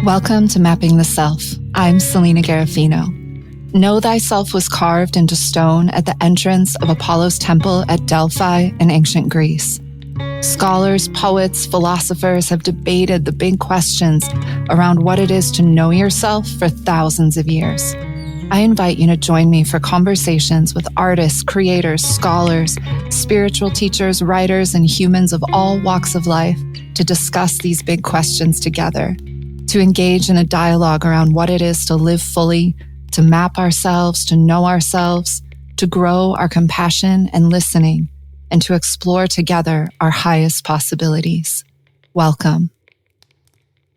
Welcome to Mapping the Self. I'm Selena Garofino. Know thyself was carved into stone at the entrance of Apollo's temple at Delphi in ancient Greece. Scholars, poets, philosophers have debated the big questions around what it is to know yourself for thousands of years. I invite you to join me for conversations with artists, creators, scholars, spiritual teachers, writers, and humans of all walks of life to discuss these big questions together, to engage in a dialogue around what it is to live fully, to map ourselves, to know ourselves, to grow our compassion and listening, and to explore together our highest possibilities. Welcome.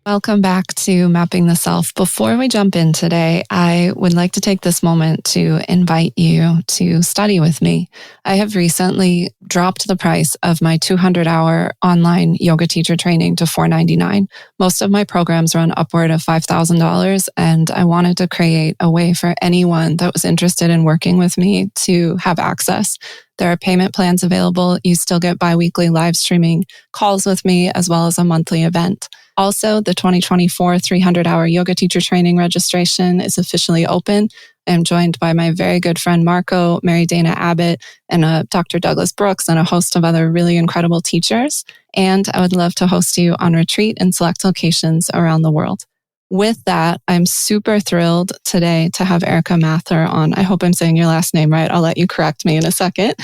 Welcome back to Mapping the Self. Before we jump in today, I would like to take this moment to invite you to study with me. I have recently dropped the price of my 200-hour online yoga teacher training to $499. Most of my programs run upward of $5,000, and I wanted to create a way for anyone that was interested in working with me to have access. There are payment plans available. You still get bi-weekly live streaming calls with me, as well as a monthly event. Also, the 2024 300-hour yoga teacher training registration is officially open. I'm joined by my very good friend Marco, Mary Dana Abbott, and Dr. Douglas Brooks, and a host of other really incredible teachers. And I would love to host you on retreat in select locations around the world. With that, I'm super thrilled today to have Erica Mather on. I hope I'm saying your last name right. I'll let you correct me in a second.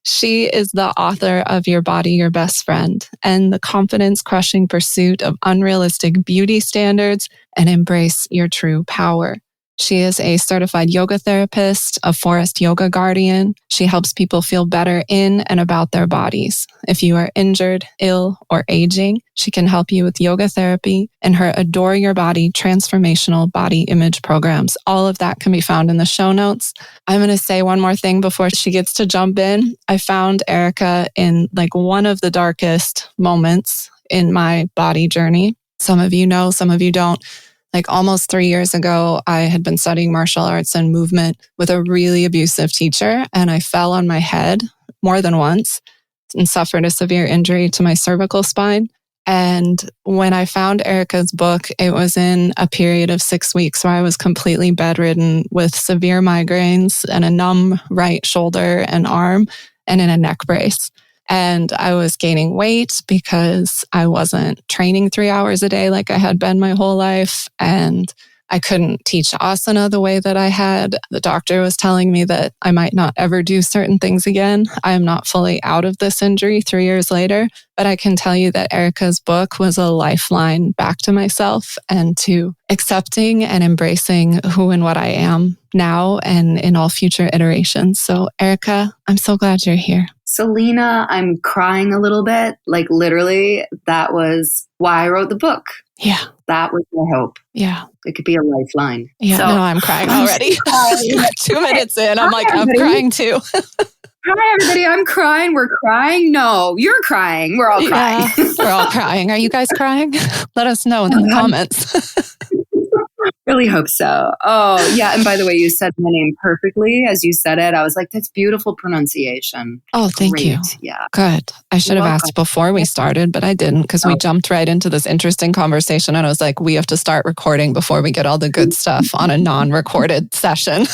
She is the author of Your Body, Your Best Friend and the confidence-crushing pursuit of unrealistic beauty standards and embrace your true power. She is a certified yoga therapist, a Forrest Yoga Guardian. She helps people feel better in and about their bodies. If you are injured, ill, or aging, she can help you with yoga therapy and her Adore Your Body transformational body image programs. All of that can be found in the show notes. I'm going to say one more thing before she gets to jump in. I found Erica in one of the darkest moments in my body journey. Some of you know, some of you don't. Almost 3 years ago, I had been studying martial arts and movement with a really abusive teacher, and I fell on my head more than once and suffered a severe injury to my cervical spine. And when I found Erica's book, it was in a period of 6 weeks where I was completely bedridden with severe migraines and a numb right shoulder and arm and in a neck brace. And I was gaining weight because I wasn't training 3 hours a day like I had been my whole life. And I couldn't teach asana the way that I had. The doctor was telling me that I might not ever do certain things again. I am not fully out of this injury 3 years later, but I can tell you that Erica's book was a lifeline back to myself and to accepting and embracing who and what I am now and in all future iterations. So Erica, I'm so glad you're here. Selena, I'm crying a little bit. Literally, that was why I wrote the book. Yeah. That was my hope. Yeah. It could be a lifeline. Yeah, no, I'm crying already. 2 minutes in, I'm I'm crying too. Hi, everybody. I'm crying. We're crying. No, you're crying. We're all crying. Yeah, we're all crying. Are you guys crying? Let us know in the comments. Really hope so. Oh, yeah. And by the way, you said my name perfectly. As you said it, I was like, that's beautiful pronunciation. Oh, thank you. Yeah. Good. I should have asked before we started, but I didn't because we jumped right into this interesting conversation. And I was like, we have to start recording before we get all the good stuff on a non-recorded session.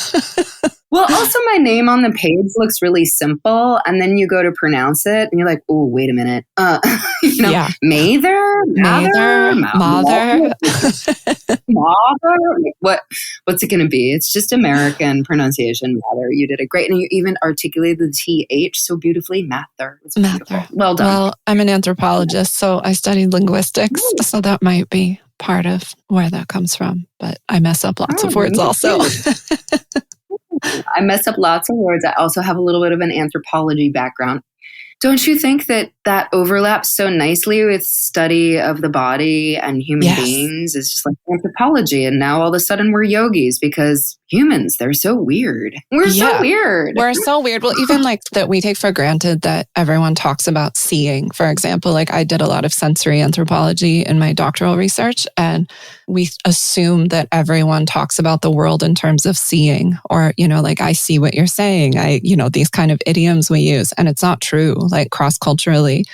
Well, also my name on the page looks really simple. And then you go to pronounce it and you're like, oh, wait a minute. Mather. What's it going to be? It's just American pronunciation. Mather. You did it great. And you even articulated the TH so beautifully. Mather. Mather. Well done. Well, I'm an anthropologist, so I studied linguistics. Ooh. So that might be part of where that comes from. But I mess up lots of words also. I mess up lots of words. I also have a little bit of an anthropology background. Don't you think that overlaps so nicely with study of the body and human beings? It's just like anthropology. And now all of a sudden we're yogis because humans, they're so weird. We're so weird. We're so weird. Well, even that we take for granted that everyone talks about seeing. For example, I did a lot of sensory anthropology in my doctoral research, and we assume that everyone talks about the world in terms of seeing, or, I see what you're saying. These kind of idioms we use, and it's not true. Cross-culturally,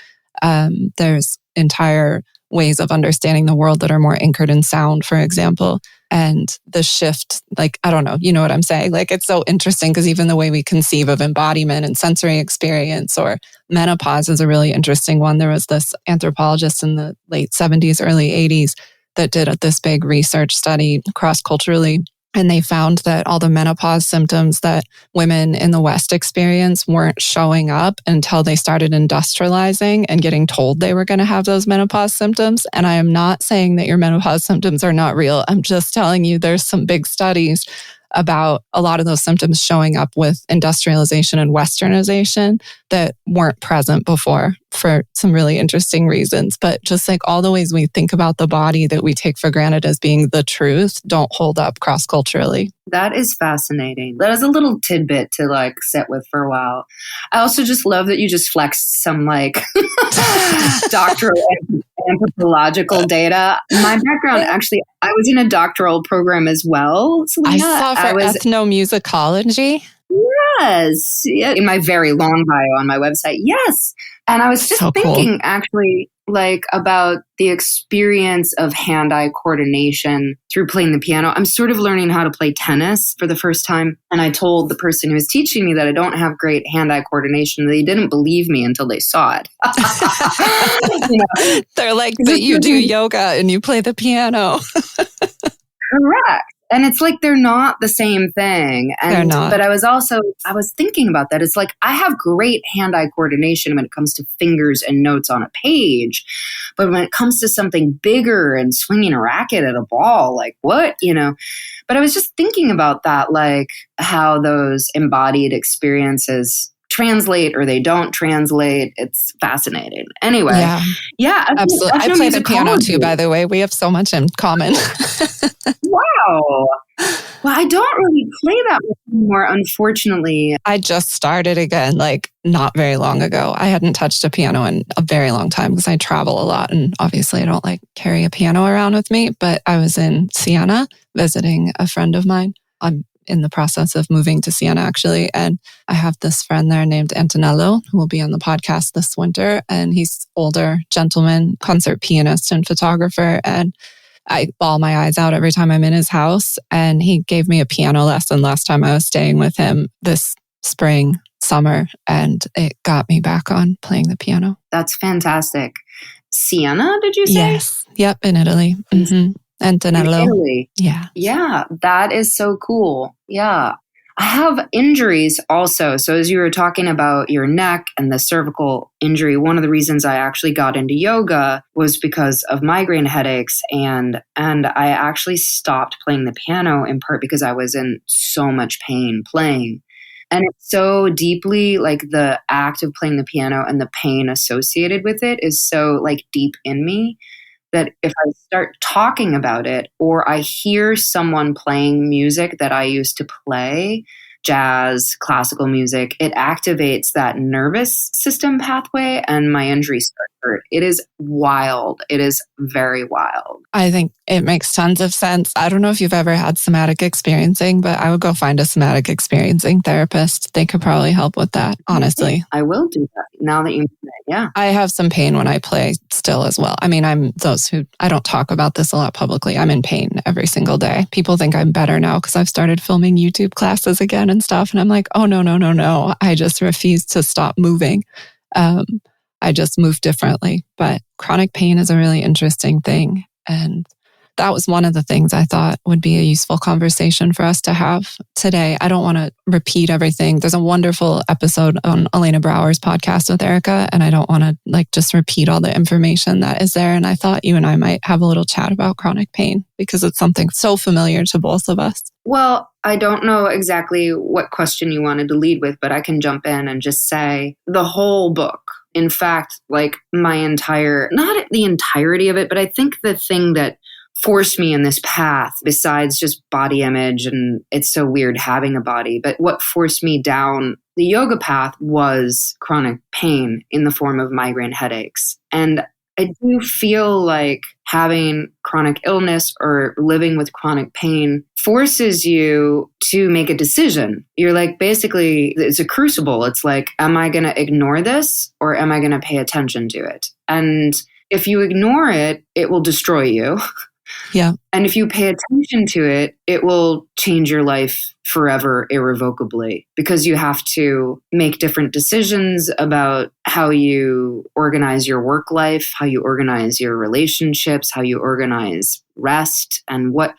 there's entire ways of understanding the world that are more anchored in sound, for example. And the shift, like, I don't know, you know what I'm saying? Like, it's so interesting because even the way we conceive of embodiment and sensory experience or menopause is a really interesting one. There was this anthropologist in the late 70s, early 80s that did this big research study cross-culturally. And they found that all the menopause symptoms that women in the West experience weren't showing up until they started industrializing and getting told they were going to have those menopause symptoms. And I am not saying that your menopause symptoms are not real. I'm just telling you there's some big studies about a lot of those symptoms showing up with industrialization and westernization that weren't present before for some really interesting reasons. But just like all the ways we think about the body that we take for granted as being the truth don't hold up cross-culturally. That is fascinating. That is a little tidbit to like sit with for a while. I also just love that you just flexed some like doctoral anthropological data. My background, actually, I was in a doctoral program as well, Selena. I saw for ethnomusicology. Yes. Yeah, in my very long bio on my website. Yes. And I was just thinking actually like about the experience of hand-eye coordination through playing the piano. I'm sort of learning how to play tennis for the first time. And I told the person who was teaching me that I don't have great hand-eye coordination. They didn't believe me until they saw it. You know? They're like, but you do yoga and you play the piano. Correct. And it's like they're not the same thing. And, they're not. But I was thinking about that. It's like I have great hand-eye coordination when it comes to fingers and notes on a page. But when it comes to something bigger and swinging a racket at a ball, like what, you know? But I was just thinking about that, like how those embodied experiences translate or they don't translate. It's fascinating. Anyway. Yeah, absolutely. I play the piano too, by the way. We have so much in common. Wow. Well, I don't really play that anymore, unfortunately. I just started again, like not very long ago. I hadn't touched a piano in a very long time because I travel a lot and obviously I don't like carry a piano around with me, but I was in Siena visiting a friend of mine. I'm in the process of moving to Siena, actually. And I have this friend there named Antonello, who will be on the podcast this winter. And he's older gentleman, concert pianist and photographer. And I bawl my eyes out every time I'm in his house. And he gave me a piano lesson last time I was staying with him this spring, summer. And it got me back on playing the piano. That's fantastic. Siena, did you say? Yes. Yep, in Italy. Mm-hmm. Antonello. In Italy. Yeah. Yeah, that is so cool. Yeah. I have injuries also. So as you were talking about your neck and the cervical injury, one of the reasons I actually got into yoga was because of migraine headaches. And I actually stopped playing the piano in part because I was in so much pain playing. And it's so deeply like the act of playing the piano and the pain associated with it is so like deep in me that if I start talking about it or I hear someone playing music that I used to play, jazz, classical music, it activates that nervous system pathway and my injuries start to hurt. It is wild. It is very wild. I think it makes tons of sense. I don't know if you've ever had somatic experiencing, but I would go find a somatic experiencing therapist. They could probably help with that, honestly. I will do that now that you mention it. Yeah. I have some pain when I play still as well. I mean, I don't talk about this a lot publicly. I'm in pain every single day. People think I'm better now because I've started filming YouTube classes again and stuff. And I'm like, oh, no. I just refuse to stop moving. I just move differently. But chronic pain is a really interesting thing. And that was one of the things I thought would be a useful conversation for us to have today. I don't want to repeat everything. There's a wonderful episode on Elena Brower's podcast with Erica, and I don't want to like just repeat all the information that is there. And I thought you and I might have a little chat about chronic pain because it's something so familiar to both of us. Well, I don't know exactly what question you wanted to lead with, but I can jump in and just say the whole book. In fact, like not the entirety of it, but I think the thing that forced me in this path, besides just body image, and it's so weird having a body, but what forced me down the yoga path was chronic pain in the form of migraine headaches. And I do feel like having chronic illness or living with chronic pain forces you to make a decision. You're like, basically, it's a crucible. It's like, am I going to ignore this or am I going to pay attention to it? And if you ignore it, it will destroy you. Yeah. And if you pay attention to it, it will change your life forever, irrevocably, because you have to make different decisions about how you organize your work life, how you organize your relationships, how you organize rest, and what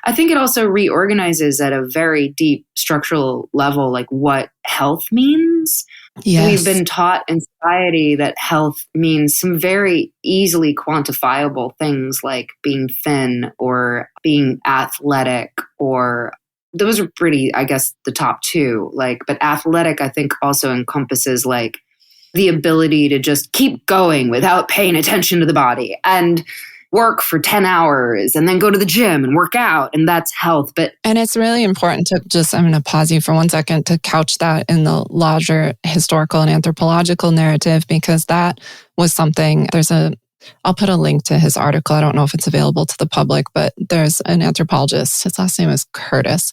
I think it also reorganizes at a very deep structural level, like what health means. Yes. We've been taught in society that health means some very easily quantifiable things like being thin or being athletic, or those are pretty, I guess, the top two. Like, but athletic, I think, also encompasses like the ability to just keep going without paying attention to the body and work for 10 hours and then go to the gym and work out, and that's health. And it's really important to just, I'm going to pause you for 1 second to couch that in the larger historical and anthropological narrative, because that was something, I'll put a link to his article. I don't know if it's available to the public, but there's an anthropologist, his last name is Curtis,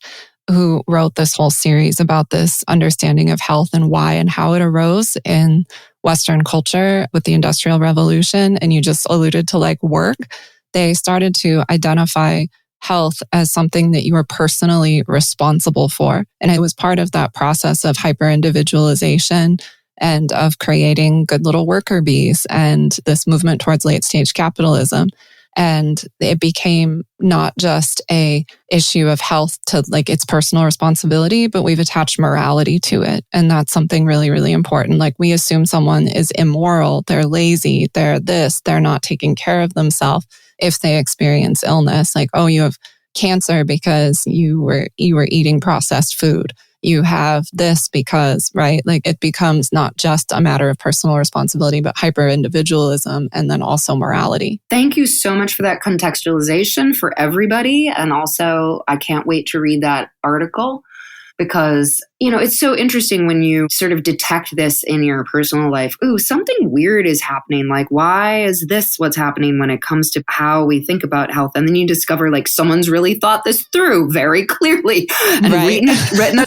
who wrote this whole series about this understanding of health and why and how it arose in Western culture with the Industrial Revolution. And you just alluded to like work. They started to identify health as something that you were personally responsible for. And it was part of that process of hyper-individualization and of creating good little worker bees and this movement towards late stage capitalism. And it became not just a issue of health to like its personal responsibility, but we've attached morality to it. And that's something really, really important. Like we assume someone is immoral, they're lazy, they're this, they're not taking care of themselves if they experience illness. Like, oh, you have cancer because you were eating processed food. You have this because, right? Like it becomes not just a matter of personal responsibility, but hyper-individualism and then also morality. Thank you so much for that contextualization for everybody. And also, I can't wait to read that article because, it's so interesting when you sort of detect this in your personal life. Ooh, something weird is happening. Like, why is this what's happening when it comes to how we think about health? And then you discover like someone's really thought this through very clearly and written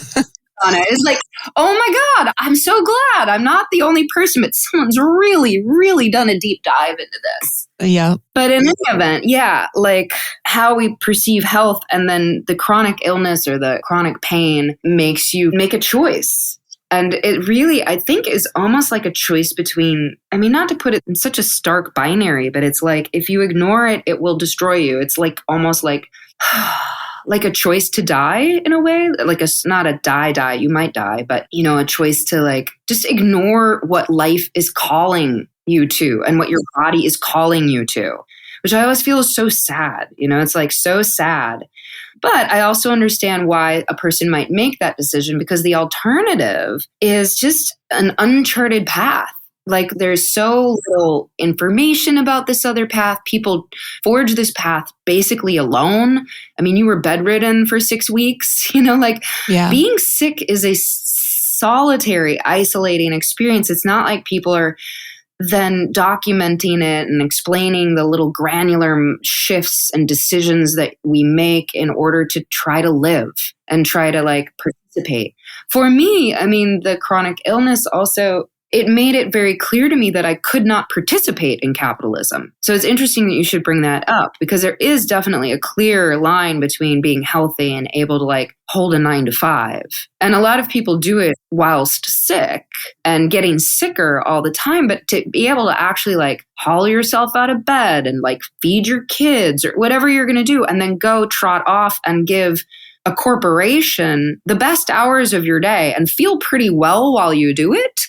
on it. It's like, oh my God, I'm so glad I'm not the only person, but someone's really, really done a deep dive into this. Yeah. But in any event, yeah, like how we perceive health and then the chronic illness or the chronic pain makes you make a choice. And it really, I think, is almost like a choice between, not to put it in such a stark binary, but it's like if you ignore it, it will destroy you. It's like almost like like a choice to die in a way, like not a die, you might die, but a choice to like just ignore what life is calling you to and what your body is calling you to, which I always feel is so sad. It's like so sad. But I also understand why a person might make that decision, because the alternative is just an uncharted path. Like there's so little information about this other path. People forge this path basically alone. You were bedridden for 6 weeks, Being sick is a solitary, isolating experience. It's not like people are then documenting it and explaining the little granular shifts and decisions that we make in order to try to live and try to like participate. For me, the chronic illness also, it made it very clear to me that I could not participate in capitalism. So it's interesting that you should bring that up, because there is definitely a clear line between being healthy and able to like hold a 9-to-5. And a lot of people do it whilst sick and getting sicker all the time. But to be able to actually like haul yourself out of bed and like feed your kids or whatever you're going to do, and then go trot off and give a corporation the best hours of your day and feel pretty well while you do it,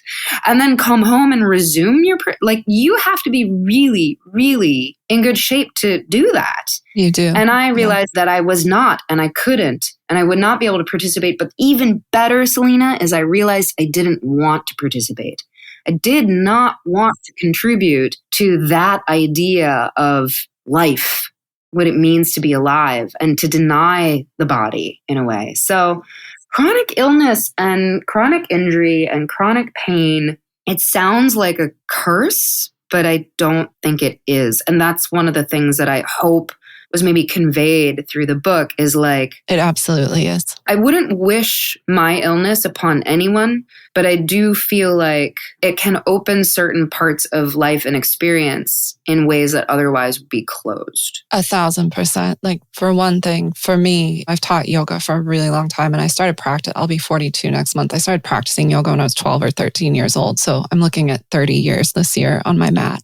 and then come home and resume like you have to be really, really in good shape to do that. You do. And I realized that I was not, and I couldn't, and I would not be able to participate. But even better, Selena, is I realized I didn't want to participate. I did not want to contribute to that idea of life, what it means to be alive, and to deny the body in a way. So chronic illness and chronic injury and chronic pain, it sounds like a curse, but I don't think it is. And that's one of the things that I hope was maybe conveyed through the book is like, it absolutely is. I wouldn't wish my illness upon anyone, but I do feel like it can open certain parts of life and experience in ways that otherwise would be closed. 1,000%. Like, for one thing, for me, I've taught yoga for a really long time, and I started practice. I'll be 42 next month. I started practicing yoga when I was 12 or 13 years old. So I'm looking at 30 years this year on my mat.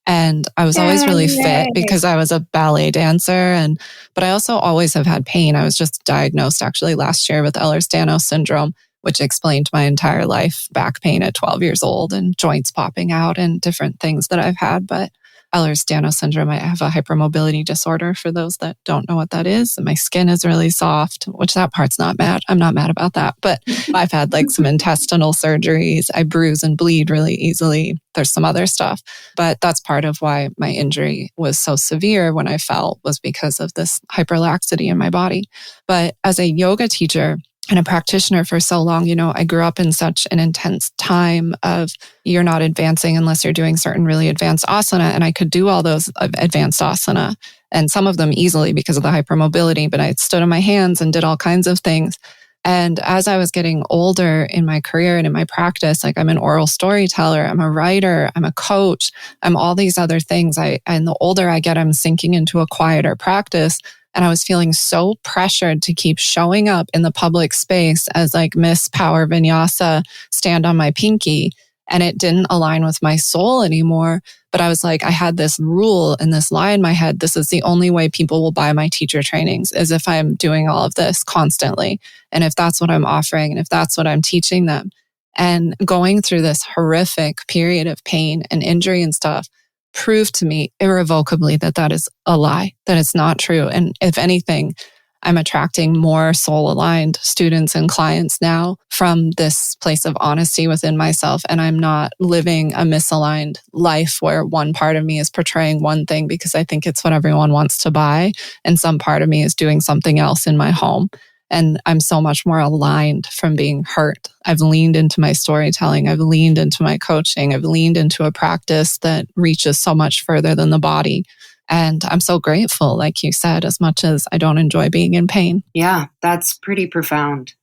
And I was always really fit because I was a ballet dancer. But I also always have had pain. I was just diagnosed actually last year with Ehlers-Danlos syndrome, which explained my entire life, back pain at 12 years old and joints popping out and different things that I've had. But Ehlers-Danlos syndrome, I have a hypermobility disorder for those that don't know what that is. My skin is really soft, which that part's not bad. I'm not mad about that. But I've had like some intestinal surgeries. I bruise and bleed really easily. There's some other stuff. But that's part of why my injury was so severe when I fell, was because of this hyperlaxity in my body. But as a yoga teacher and a practitioner for so long, I grew up in such an intense time of you're not advancing unless you're doing certain really advanced asana. And I could do all those advanced asana and some of them easily because of the hypermobility, but I stood on my hands and did all kinds of things. And as I was getting older in my career and in my practice, like I'm an oral storyteller, I'm a writer, I'm a coach, I'm all these other things. And the older I get, I'm sinking into a quieter practice. And I was feeling so pressured to keep showing up in the public space as like Miss Power Vinyasa, stand on my pinky. And it didn't align with my soul anymore. But I was like, I had this rule and this lie in my head. This is the only way people will buy my teacher trainings, is if I'm doing all of this constantly. And if that's what I'm offering and if that's what I'm teaching them. And going through this horrific period of pain and injury and stuff proved to me irrevocably that that is a lie, that it's not true. And if anything, I'm attracting more soul-aligned students and clients now from this place of honesty within myself. And I'm not living a misaligned life where one part of me is portraying one thing because I think it's what everyone wants to buy, and some part of me is doing something else in my home. And I'm so much more aligned from being hurt. I've leaned into my storytelling. I've leaned into my coaching. I've leaned into a practice that reaches so much further than the body. And I'm so grateful, like you said, as much as I don't enjoy being in pain. Yeah, that's pretty profound.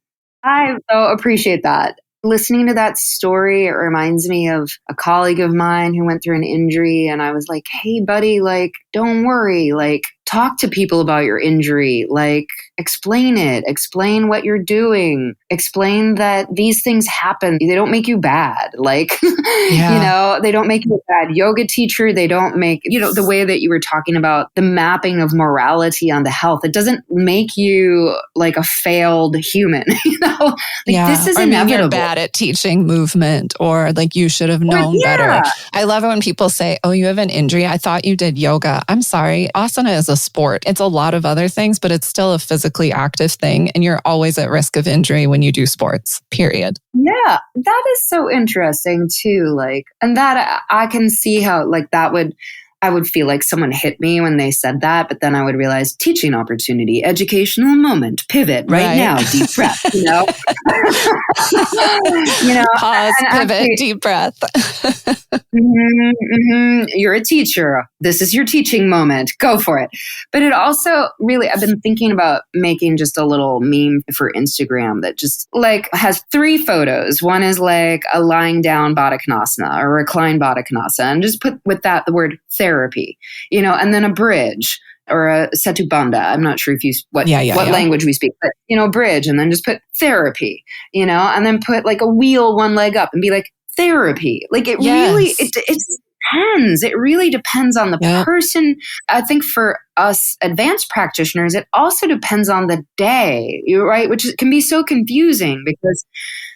I so appreciate that. Listening to that story, it reminds me of a colleague of mine who went through an injury. And I was like, hey, buddy, like, don't worry. Like, talk to people about your injury. Like, explain it. Explain what you're doing. Explain that these things happen. They don't make you bad. Like, they don't make you a bad yoga teacher. They don't make, the way that you were talking about the mapping of morality onto health. It doesn't make you like a failed human, This is inevitable. You're bad at teaching movement, or like you should have known better. I love it when people say, oh, you have an injury. I thought you did yoga. I'm sorry. Asana is a sport. It's a lot of other things, but it's still a physically active thing. And you're always at risk of injury when you do sports, period. Yeah, that is so interesting too. Like, and that I can see how like I would feel like someone hit me when they said that, but then I would realize teaching opportunity, educational moment, pivot right now, deep breath, Pause, pivot, deep breath. You're a teacher. This is your teaching moment. Go for it. But it also really, I've been thinking about making just a little meme for Instagram that just like has 3 photos. One is like a lying down Baddha Konasana or reclined Baddha Konasana, and just put with that the word therapy, and then a bridge or a setubandha. I'm not sure if what language we speak, but bridge, and then just put therapy, and then put like a wheel one leg up and be like therapy. Like it really, it depends. It really depends on the person. I think for us advanced practitioners, it also depends on the day, right? Which can be so confusing because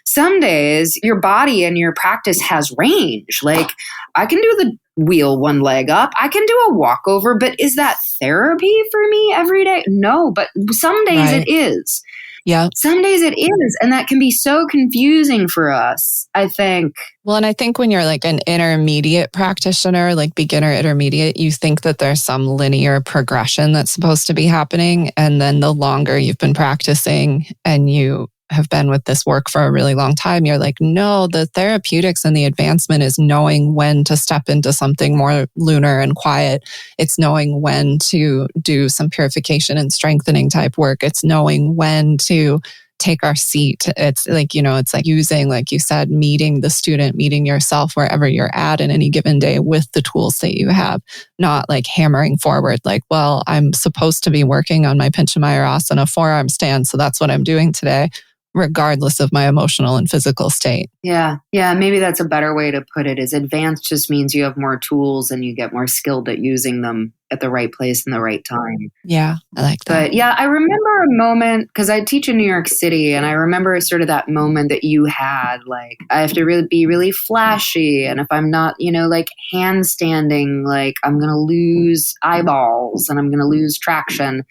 some days your body and your practice has range. Like I can do the wheel one leg up. I can do a walkover, but is that therapy for me every day? No, but some days it is. Yeah. Some days it is. And that can be so confusing for us, I think. Well, and I think when you're like an intermediate practitioner, like beginner intermediate, you think that there's some linear progression that's supposed to be happening. And then the longer you've been practicing and you have been with this work for a really long time, you're like, no, the therapeutics and the advancement is knowing when to step into something more lunar and quiet. It's knowing when to do some purification and strengthening type work. It's knowing when to take our seat. It's like, it's like using, like you said, meeting the student, meeting yourself wherever you're at in any given day with the tools that you have, not like hammering forward, like, well, I'm supposed to be working on my Pinchamayurasana forearm stand, so that's what I'm doing today, regardless of my emotional and physical state. Yeah. Maybe that's a better way to put it, is advanced just means you have more tools and you get more skilled at using them at the right place and the right time. Yeah, I like that. But yeah, I remember a moment, because I teach in New York City, and I remember sort of that moment that you had, like, I have to really be really flashy. And if I'm not, like handstanding, like I'm going to lose eyeballs and I'm going to lose traction.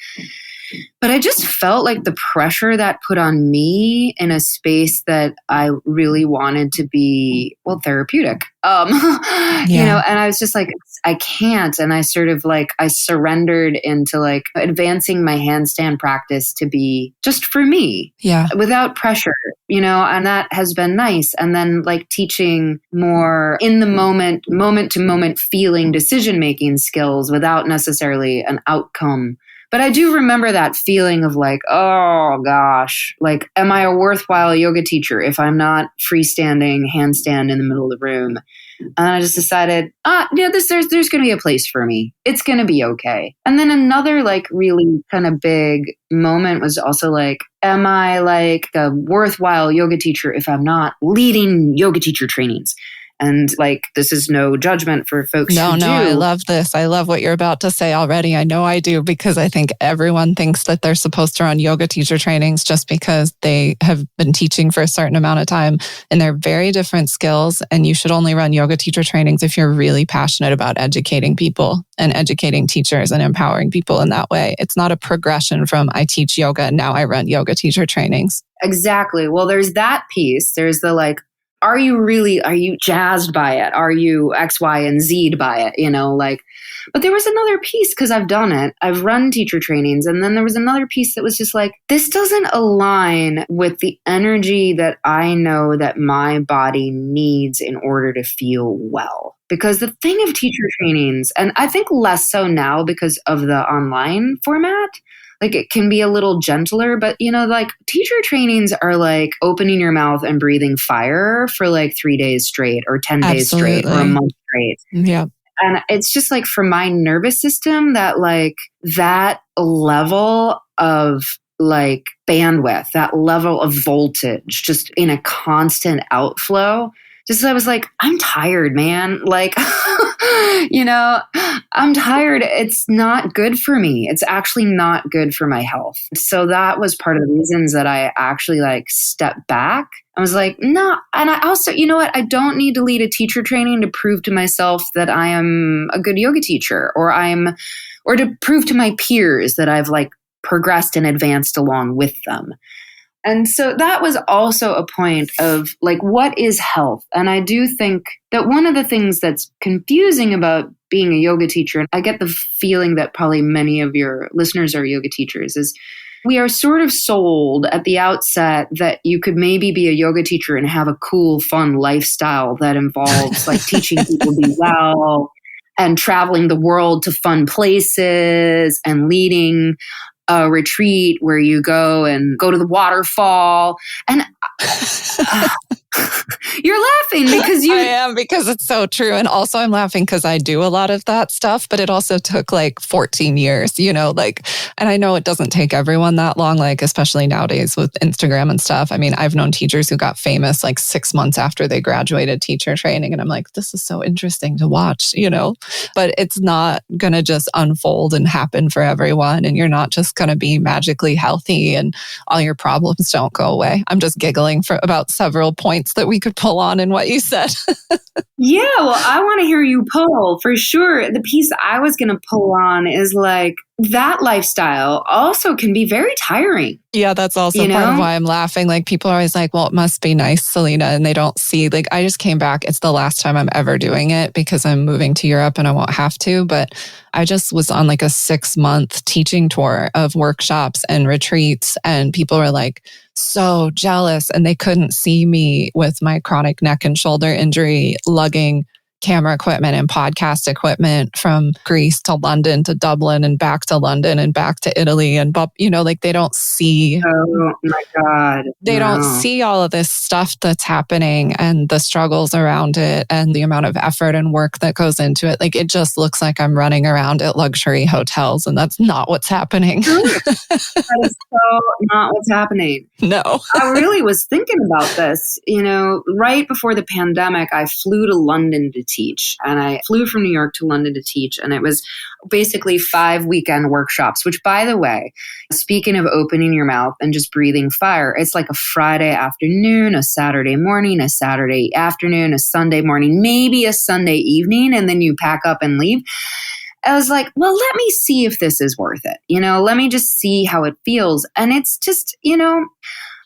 But I just felt like the pressure that put on me in a space that I really wanted to be, therapeutic. And I was just like, I can't. And I sort of like, I surrendered into like advancing my handstand practice to be just for me. Yeah. Without pressure, and that has been nice. And then like teaching more in the moment to moment feeling decision-making skills without necessarily an outcome. But I do remember that feeling of like, oh gosh, like, am I a worthwhile yoga teacher if I'm not freestanding handstand in the middle of the room? And I just decided, there's going to be a place for me. It's going to be okay. And then another like really kind of big moment was also like, am I like a worthwhile yoga teacher if I'm not leading yoga teacher trainings? And like, this is no judgment for folks who do. No, I love this. I love what you're about to say already. I know I do, because I think everyone thinks that they're supposed to run yoga teacher trainings just because they have been teaching for a certain amount of time. And they're very different skills. And you should only run yoga teacher trainings if you're really passionate about educating people and educating teachers and empowering people in that way. It's not a progression from I teach yoga and now I run yoga teacher trainings. Exactly. Well, there's that piece. There's the like, are you jazzed by it? Are you X, Y, and Z'd by it? But there was another piece, because I've done it. I've run teacher trainings. And then there was another piece that was just like, this doesn't align with the energy that I know that my body needs in order to feel well. Because the thing of teacher trainings, and I think less so now because of the online format, like it can be a little gentler, but like teacher trainings are like opening your mouth and breathing fire for like 3 days straight or 10 days straight or a month straight. Yeah. And it's just like for my nervous system that like that level of like bandwidth, that level of voltage, just in a constant outflow. Just I was like, I'm tired, man. Like, I'm tired. It's not good for me. It's actually not good for my health. So that was part of the reasons that I actually like stepped back. I was like, no. And I also, I don't need to lead a teacher training to prove to myself that I am a good yoga teacher or to prove to my peers that I've like progressed and advanced along with them. And so that was also a point of like, what is health? And I do think that one of the things that's confusing about being a yoga teacher, and I get the feeling that probably many of your listeners are yoga teachers, is we are sort of sold at the outset that you could maybe be a yoga teacher and have a cool, fun lifestyle that involves like teaching people to be well and traveling the world to fun places and leading a retreat where you go to the waterfall. And you're laughing because I am, because it's so true. And also I'm laughing because I do a lot of that stuff, but it also took like 14 years, and I know it doesn't take everyone that long, like especially nowadays with Instagram and stuff. I mean, I've known teachers who got famous like 6 months after they graduated teacher training. And I'm like, this is so interesting to watch, but it's not going to just unfold and happen for everyone. And you're not just going to be magically healthy and all your problems don't go away. I'm just giggling about several points that we could pull on in what you said. Yeah, well, I want to hear you pull for sure. The piece I was going to pull on is like that lifestyle also can be very tiring. Yeah, that's also part of why I'm laughing. Like people are always like, well, it must be nice, Selena. And they don't see, like, I just came back. It's the last time I'm ever doing it because I'm moving to Europe and I won't have to. But I just was on like a 6-month teaching tour of workshops and retreats. And people were like so jealous. And they couldn't see me with my chronic neck and shoulder injury, lugging camera equipment and podcast equipment from Greece to London to Dublin and back to London and back to Italy. And, like they don't see. Oh my God. They don't see all of this stuff that's happening and the struggles around it and the amount of effort and work that goes into it. Like, it just looks like I'm running around at luxury hotels, and that's not what's happening. That is so not what's happening. No. I really was thinking about this. Right before the pandemic, I flew to London to teach, and I flew from New York to London to teach. And it was basically 5 weekend workshops, which, by the way, speaking of opening your mouth and just breathing fire, it's like a Friday afternoon, a Saturday morning, a Saturday afternoon, a Sunday morning, maybe a Sunday evening, and then you pack up and leave. I was like, well, let me see if this is worth it. Let me just see how it feels. And it's just,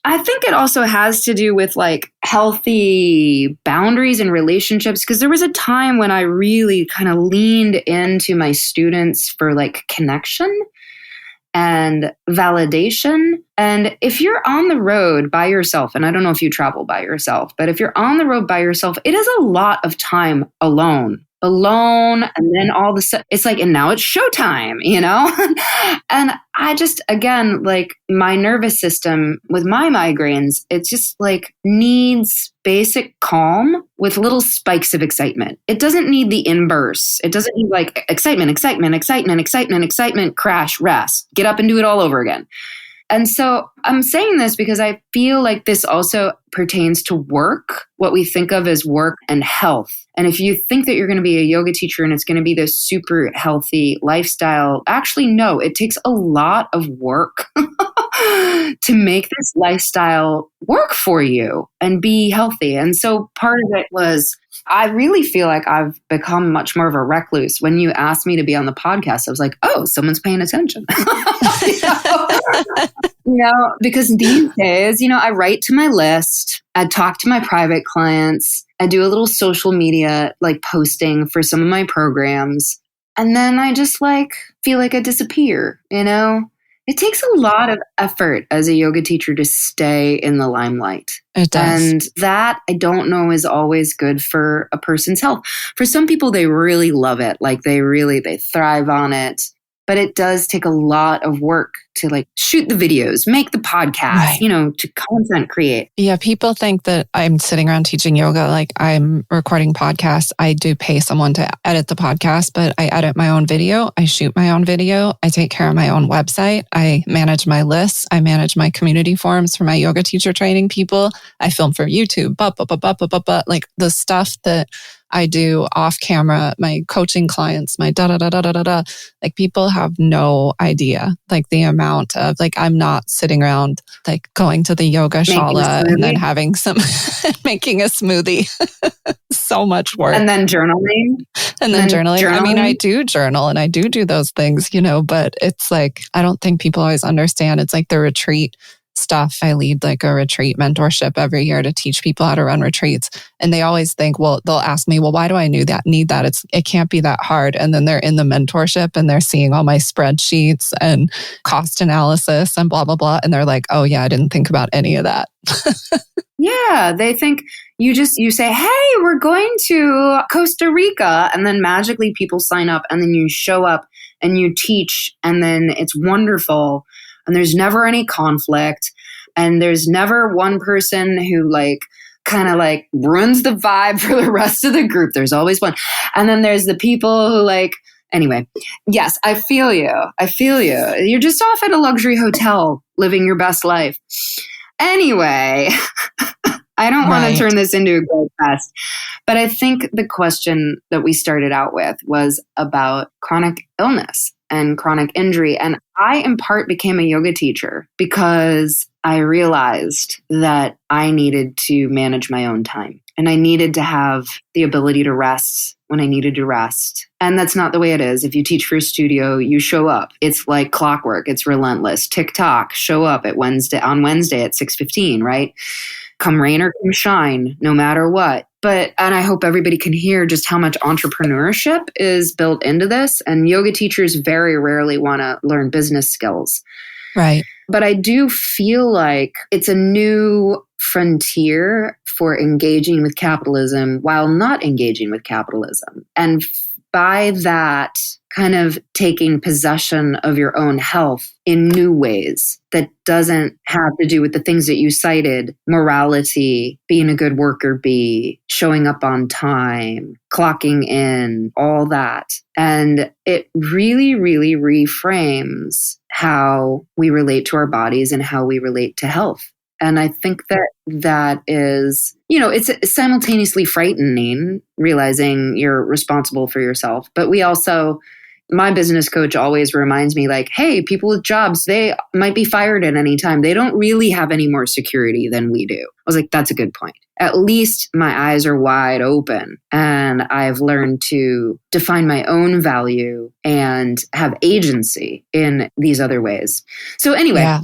I think it also has to do with like healthy boundaries and relationships, because there was a time when I really kind of leaned into my students for like connection and validation. And if you're on the road by yourself, and I don't know if you travel by yourself, but if you're on the road by yourself, it is a lot of time alone. And then all of a sudden it's like, and now it's showtime, And I just, again, like my nervous system with my migraines, it just like needs basic calm with little spikes of excitement. It doesn't need the inbursts. It doesn't need like excitement, crash, rest, get up and do it all over again. And so I'm saying this because I feel like this also pertains to work, what we think of as work and health. And if you think that you're going to be a yoga teacher and it's going to be this super healthy lifestyle, actually, no, it takes a lot of work to make this lifestyle work for you and be healthy. And so part of it was, I really feel like I've become much more of a recluse. When you asked me to be on the podcast, I was like, oh, someone's paying attention. Because these days, I write to my list. I talk to my private clients. I do a little social media like posting for some of my programs. And then I just like feel like I disappear, It takes a lot of effort as a yoga teacher to stay in the limelight. It does. And that, I don't know, is always good for a person's health. For some people, they really love it. Like they thrive on it. But it does take a lot of work to like shoot the videos, make the podcast, right. To content create. Yeah, people think that I'm sitting around teaching yoga, like I'm recording podcasts. I do pay someone to edit the podcast, but I edit my own video. I shoot my own video. I take care of my own website. I manage my lists. I manage my community forums for my yoga teacher training people. I film for YouTube, like the stuff that I do off camera, my coaching clients, my like people have no idea, like the amount of, like, I'm not sitting around like going to the yoga shala and then having some, making a smoothie. So much work. And then journaling. I mean, I do journal and I do those things, but it's like, I don't think people always understand. It's like the retreat stuff. I lead like a retreat mentorship every year to teach people how to run retreats. And they always think, well, they'll ask me, well, why do I need that? It can't be that hard. And then they're in the mentorship and they're seeing all my spreadsheets and cost analysis and blah, blah, blah. And they're like, oh yeah, I didn't think about any of that. Yeah. They think you say, hey, we're going to Costa Rica. And then magically people sign up and then you show up and you teach and then it's wonderful. And there's never any conflict. And there's never one person who like kind of like ruins the vibe for the rest of the group. There's always one. And then there's the people who like, anyway, yes, I feel you. You're just off at a luxury hotel living your best life. Anyway, I don't want to turn this into a great fest, but I think the question that we started out with was about chronic illness and chronic injury. And I, in part, became a yoga teacher because I realized that I needed to manage my own time and I needed to have the ability to rest when I needed to rest. And that's not the way it is. If you teach for a studio, you show up. It's like clockwork. It's relentless. Tick-tock, show up on Wednesday at 6:15, right? Come rain or come shine, no matter what. And I hope everybody can hear just how much entrepreneurship is built into this. And yoga teachers very rarely want to learn business skills. Right. But I do feel like it's a new frontier for engaging with capitalism while not engaging with capitalism. And by that, kind of taking possession of your own health in new ways that doesn't have to do with the things that you cited: morality, being a good worker bee, showing up on time, clocking in, all that. And it really, really reframes how we relate to our bodies and how we relate to health. And I think that is, it's simultaneously frightening, realizing you're responsible for yourself. But my business coach always reminds me, like, hey, people with jobs, they might be fired at any time. They don't really have any more security than we do. I was like, that's a good point. At least my eyes are wide open and I've learned to define my own value and have agency in these other ways. So anyway. Yeah.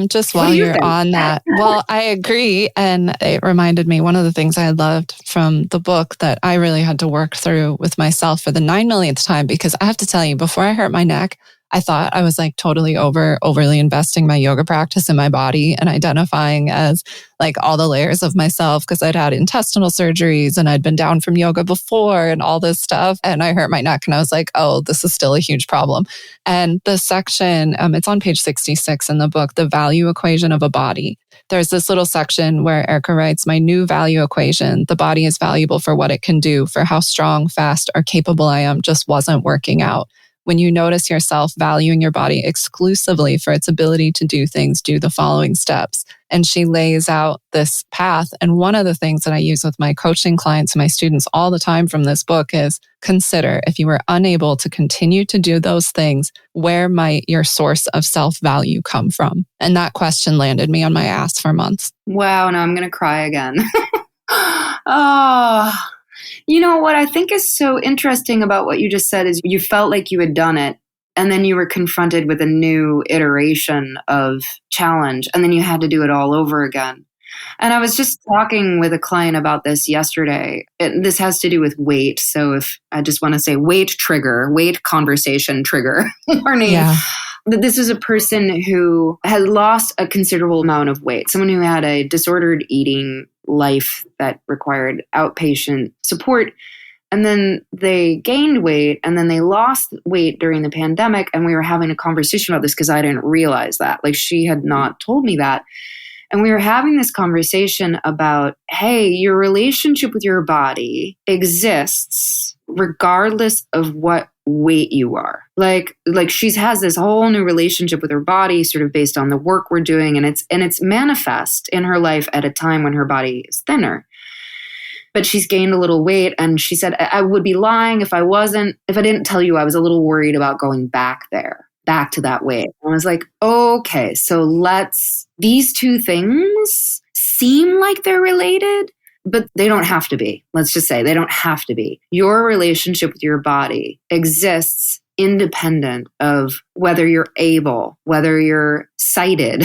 Just while you're on that, well, I agree. And it reminded me, one of the things I loved from the book that I really had to work through with myself for the 9 millionth time, because I have to tell you, before I hurt my neck, I thought I was like totally overly investing my yoga practice in my body and identifying as like all the layers of myself, because I'd had intestinal surgeries and I'd been down from yoga before and all this stuff. And I hurt my neck and I was like, oh, this is still a huge problem. And the section, it's on page 66 in the book, The Value Equation of a Body. There's this little section where Erica writes, my new value equation: the body is valuable for what it can do, for how strong, fast, or capable I am, just wasn't working out. When you notice yourself valuing your body exclusively for its ability to do things, do the following steps. And she lays out this path. And one of the things that I use with my coaching clients and my students all the time from this book is, consider, if you were unable to continue to do those things, where might your source of self-value come from? And that question landed me on my ass for months. Wow, now I'm going to cry again. Oh, what I think is so interesting about what you just said is you felt like you had done it, and then you were confronted with a new iteration of challenge, and then you had to do it all over again. And I was just talking with a client about this yesterday. This has to do with weight. So if I just want to say weight conversation trigger warning. Yeah. This is a person who had lost a considerable amount of weight, someone who had a disordered eating life that required outpatient support. And then they gained weight and then they lost weight during the pandemic. And we were having a conversation about this because I didn't realize that. Like, she had not told me that. And we were having this conversation about, hey, your relationship with your body exists regardless of what weight you are. Like she has this whole new relationship with her body, sort of based on the work we're doing. And it's manifest in her life at a time when her body is thinner. But she's gained a little weight. And she said, I would be lying if I didn't tell you I was a little worried about going back to that weight. And I was like, okay, so these two things seem like they're related, but they don't have to be. Let's just say they don't have to be. Your relationship with your body exists independent of whether you're able, whether you're sighted,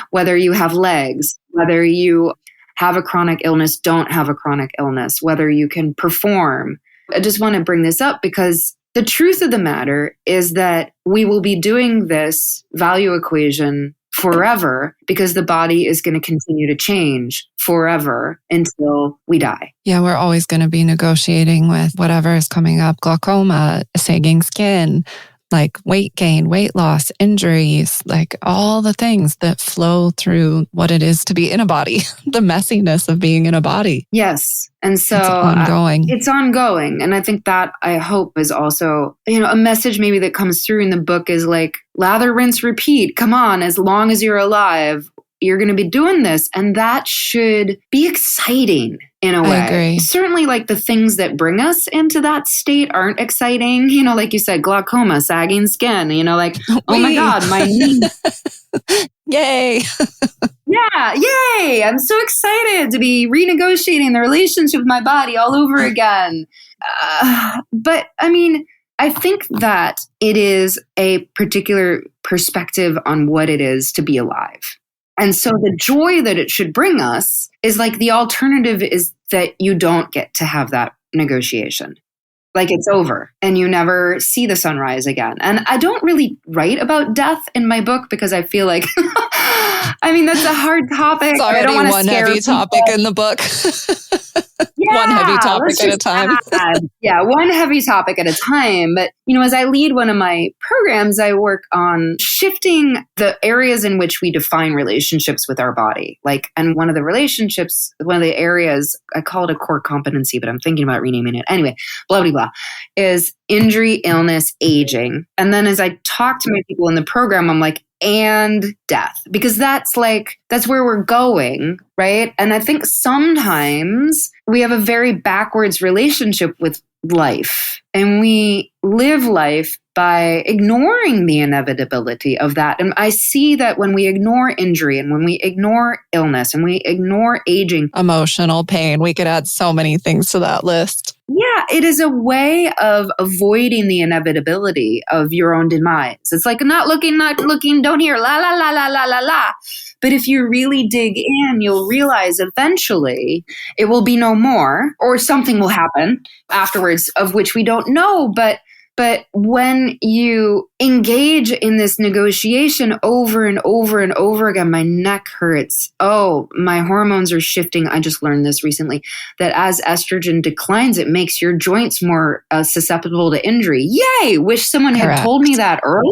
whether you have legs, whether you have a chronic illness, don't have a chronic illness, whether you can perform. I just want to bring this up because the truth of the matter is that we will be doing this value equation forever because the body is going to continue to change forever until we die. Yeah, we're always going to be negotiating with whatever is coming up: glaucoma, sagging skin, like weight gain, weight loss, injuries, like all the things that flow through what it is to be in a body, the messiness of being in a body. Yes. And so it's ongoing. It's ongoing. And I think that, I hope, is also, a message maybe that comes through in the book is like, lather, rinse, repeat. Come on, as long as you're alive, you're going to be doing this. And that should be exciting in a way. I agree. Certainly, like, the things that bring us into that state aren't exciting. Like you said, glaucoma, sagging skin, like, oh my God, my knee. Yay. Yeah, yay. I'm so excited to be renegotiating the relationship with my body all over again. But I think that it is a particular perspective on what it is to be alive. And so the joy that it should bring us is like the alternative is that you don't get to have that negotiation. Like, it's over and you never see the sunrise again. And I don't really write about death in my book because I feel like I mean, that's a hard topic. It's already I don't want to one scare heavy people. topic in the book. One heavy topic at a time. One heavy topic at a time. But, as I lead one of my programs, I work on shifting the areas in which we define relationships with our body. And one of the areas, I call it a core competency, but I'm thinking about renaming it. Anyway, blah, blah, blah, is injury, illness, aging. And then as I talk to my people in the program, I'm like, and death, because that's where we're going, right? And I think sometimes we have a very backwards relationship with life, and we live life by ignoring the inevitability of that. And I see that when we ignore injury and when we ignore illness and we ignore aging, emotional pain, we could add so many things to that list. Yeah, it is a way of avoiding the inevitability of your own demise. It's like not looking, don't hear, la, la, la, la, la, la, la. But if you really dig in, you'll realize eventually it will be no more, or something will happen afterwards of which we don't know. But when you engage in this negotiation over and over and over again, my neck hurts. Oh, my hormones are shifting. I just learned this recently, that as estrogen declines, it makes your joints more susceptible to injury. Yay! Wish someone had told me that earlier.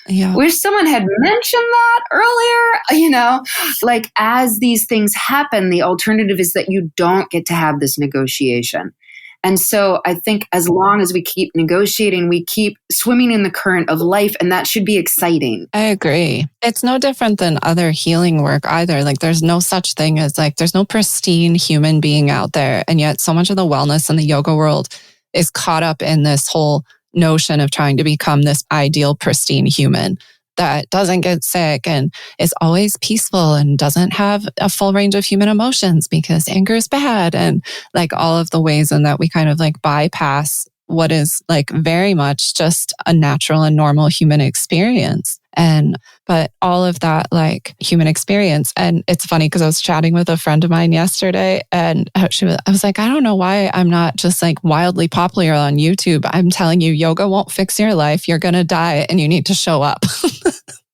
Yeah. Wish someone had mentioned that earlier. As these things happen, the alternative is that you don't get to have this negotiation. And so I think as long as we keep negotiating, we keep swimming in the current of life, and that should be exciting. I agree. It's no different than other healing work either. There's no such thing as there's no pristine human being out there. And yet so much of the wellness in the yoga world is caught up in this whole notion of trying to become this ideal, pristine human that doesn't get sick and is always peaceful and doesn't have a full range of human emotions because anger is bad, and all of the ways in that we kind of bypass what is very much just a natural and normal human experience. But all of that human experience. And it's funny because I was chatting with a friend of mine yesterday, and I was like, I don't know why I'm not just wildly popular on YouTube. I'm telling you, yoga won't fix your life. You're going to die and you need to show up.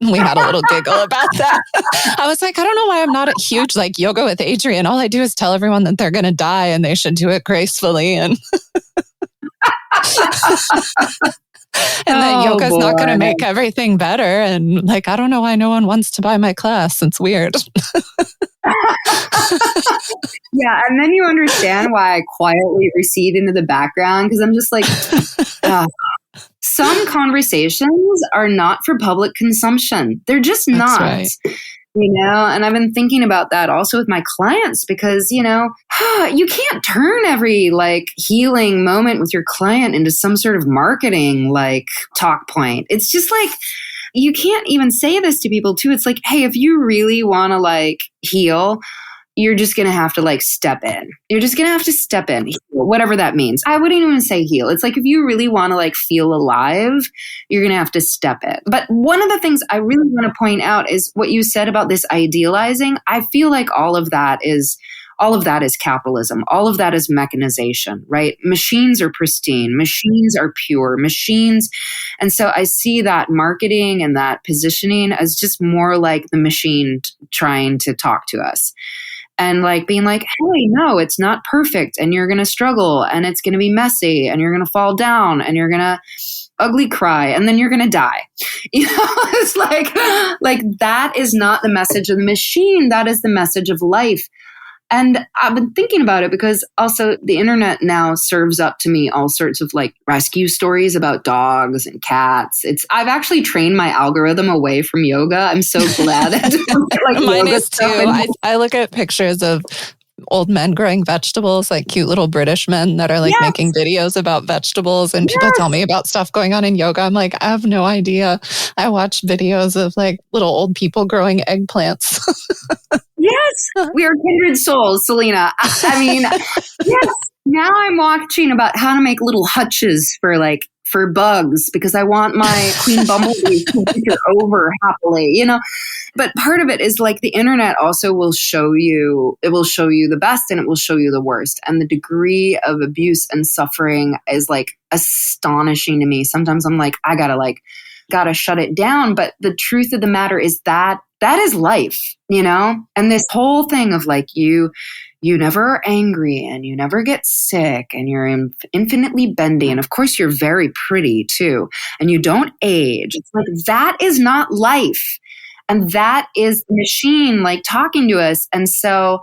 We had a little giggle about that. I was like, I don't know why I'm not a huge Yoga with Adrienne. All I do is tell everyone that they're going to die and they should do it gracefully. And and that yoga's not going to make everything better. And I don't know why no one wants to buy my class. It's weird. Yeah. And then you understand why I quietly recede into the background, because I'm just some conversations are not for public consumption. They're just not. That's right. And I've been thinking about that also with my clients, because, you can't turn every healing moment with your client into some sort of marketing talk point. It's just you can't even say this to people too. It's hey, if you really want to heal, you're just going to have to step in. You're just going to have to step in, whatever that means. I wouldn't even say heal. It's if you really want to feel alive, you're going to have to step in. But one of the things I really want to point out is what you said about this idealizing. I feel all of that is capitalism. All of that is mechanization, right? Machines are pristine. Machines are pure. Machines. And so I see that marketing and that positioning as just more like the machine trying to talk to us. And being hey, no, it's not perfect. And you're going to struggle and it's going to be messy and you're going to fall down and you're going to ugly cry and then you're going to die. It's that is not the message of the machine. That is the message of life. And I've been thinking about it because also the internet now serves up to me all sorts of rescue stories about dogs and cats. I've actually trained my algorithm away from yoga. I'm so glad that mine is too. I look at pictures of old men growing vegetables, cute little British men that are making videos about vegetables, and people tell me about stuff going on in yoga. I'm I have no idea. I watch videos of little old people growing eggplants. Yes, we are kindred souls, Selena. I mean, yes. Now I'm watching about how to make little hutches for bugs, because I want my queen bumblebee to winter over happily, But part of it is the internet also will show you the best and it will show you the worst. And the degree of abuse and suffering is astonishing to me. Sometimes I'm I gotta shut it down. But the truth of the matter is that that is life, And this whole thing of like you never are angry and you never get sick and you're infinitely bendy. And of course you're very pretty too. And you don't age. It's like, that is not life. And that is the machine like talking to us. And so,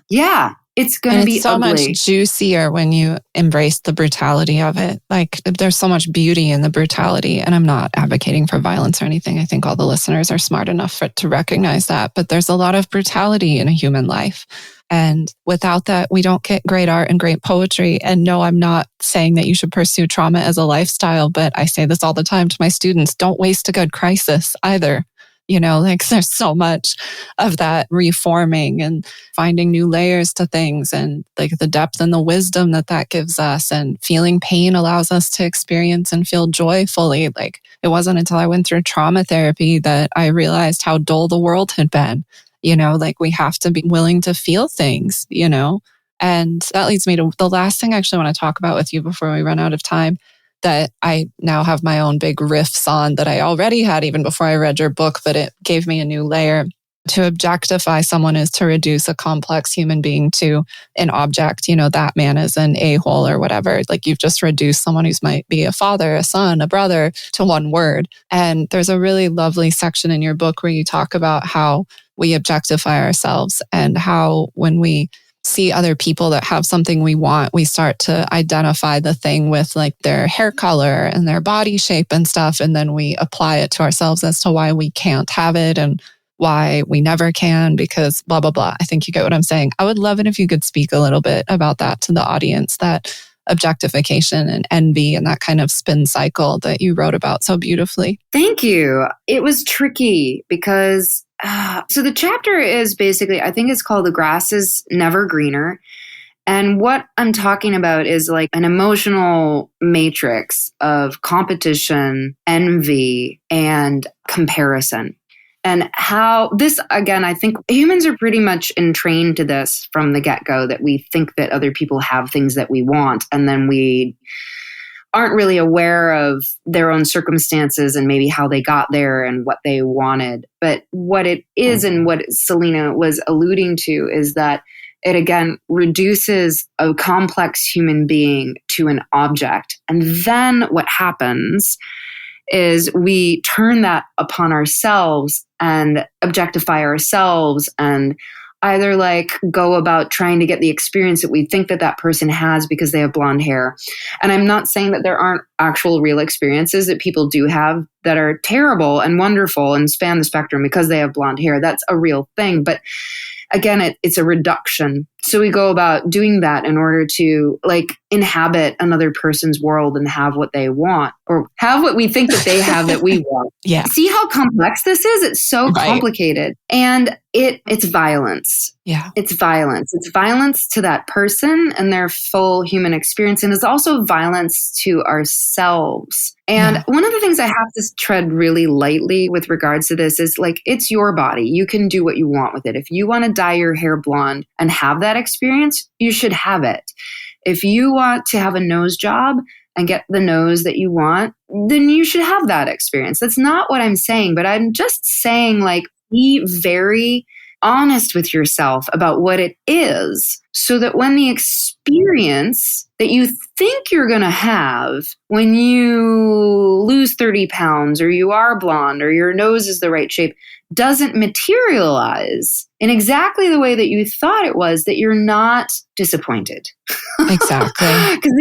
yeah, it's going to be so ugly. much juicier when you embrace the brutality of it. Like there's so much beauty in the brutality. And I'm not advocating for violence or anything. I think all the listeners are smart enough to recognize that. But there's a lot of brutality in a human life. And without that, we don't get great art and great poetry. And no, I'm not saying that you should pursue trauma as a lifestyle, but I say this all the time to my students, don't waste a good crisis either. Like there's so much of that reforming and finding new layers to things, and like the depth and the wisdom that gives us, and feeling pain allows us to experience and feel joy fully. Like it wasn't until I went through trauma therapy that I realized how dull the world had been. Like we have to be willing to feel things, and that leads me to the last thing I actually want to talk about with you before we run out of time, that I now have my own big riffs on that I already had even before I read your book, but it gave me a new layer. To objectify someone is to reduce a complex human being to an object. That man is an a-hole or whatever. Like you've just reduced someone who might be a father, a son, a brother to one word. And there's a really lovely section in your book where you talk about how we objectify ourselves and how when we see other people that have something we want, we start to identify the thing with like their hair color and their body shape and stuff. And then we apply it to ourselves as to why we can't have it and why we never can because blah, blah, blah. I think you get what I'm saying. I would love it if you could speak a little bit about that to the audience, that objectification and envy and that kind of spin cycle that you wrote about so beautifully. Thank you. It was tricky because so the chapter is basically, I think it's called The Grass is Never Greener. And what I'm talking about is like an emotional matrix of competition, envy, and comparison. And how this, again, I think humans are pretty much entrained to this from the get-go, that we think that other people have things that we want, and then we aren't really aware of their own circumstances and maybe how they got there and what they wanted. But what it is, and what Selena was alluding to, is that it again reduces a complex human being to an object. And then what happens is we turn that upon ourselves and objectify ourselves and either like go about trying to get the experience that we think that that person has because they have blonde hair. And I'm not saying that there aren't actual real experiences that people do have that are terrible and wonderful and span the spectrum because they have blonde hair. That's a real thing. But again, it's a reduction. So we go about doing that in order to like inhabit another person's world and have what they want, or have what we think that they have that we want. Yeah. See how complex this is? It's so complicated. And it's violence. Yeah. It's violence. It's violence to that person and their full human experience. And it's also violence to ourselves. And one of the things I have to tread really lightly with regards to this is like, it's your body. You can do what you want with it. If you want to dye your hair blonde and have that experience, you should have it. If you want to have a nose job and get the nose that you want, then you should have that experience. That's not what I'm saying, but I'm just saying like, be very honest with yourself about what it is, so that when the experience that you think you're going to have when you lose 30 pounds or you are blonde or your nose is the right shape doesn't materialize in exactly the way that you thought it was, that you're not disappointed. Exactly. Because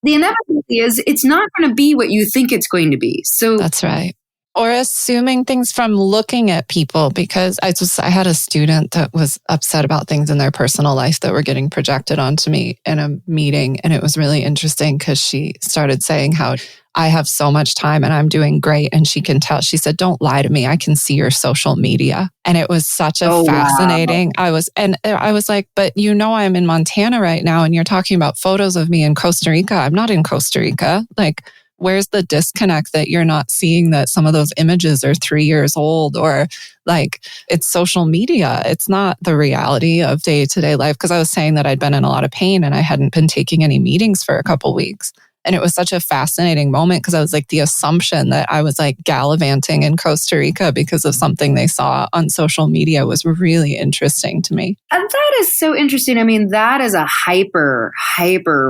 the inevitability is it's not going to be what you think it's going to be. So that's right. Or assuming things from looking at people, because I had a student that was upset about things in their personal life that were getting projected onto me in a meeting. And it was really interesting because she started saying how I have so much time and I'm doing great. And she can tell, she said, don't lie to me. I can see your social media. And it was such a fascinating, wow. I was like, but I'm in Montana right now and you're talking about photos of me in Costa Rica. I'm not in Costa Rica. Like, where's the disconnect that you're not seeing that some of those images are 3 years old, or like it's social media. It's not the reality of day-to-day life. Because I was saying that I'd been in a lot of pain and I hadn't been taking any meetings for a couple weeks. And it was such a fascinating moment because I was like, the assumption that I was like gallivanting in Costa Rica because of something they saw on social media was really interesting to me. And that is so interesting. I mean, that is a hyper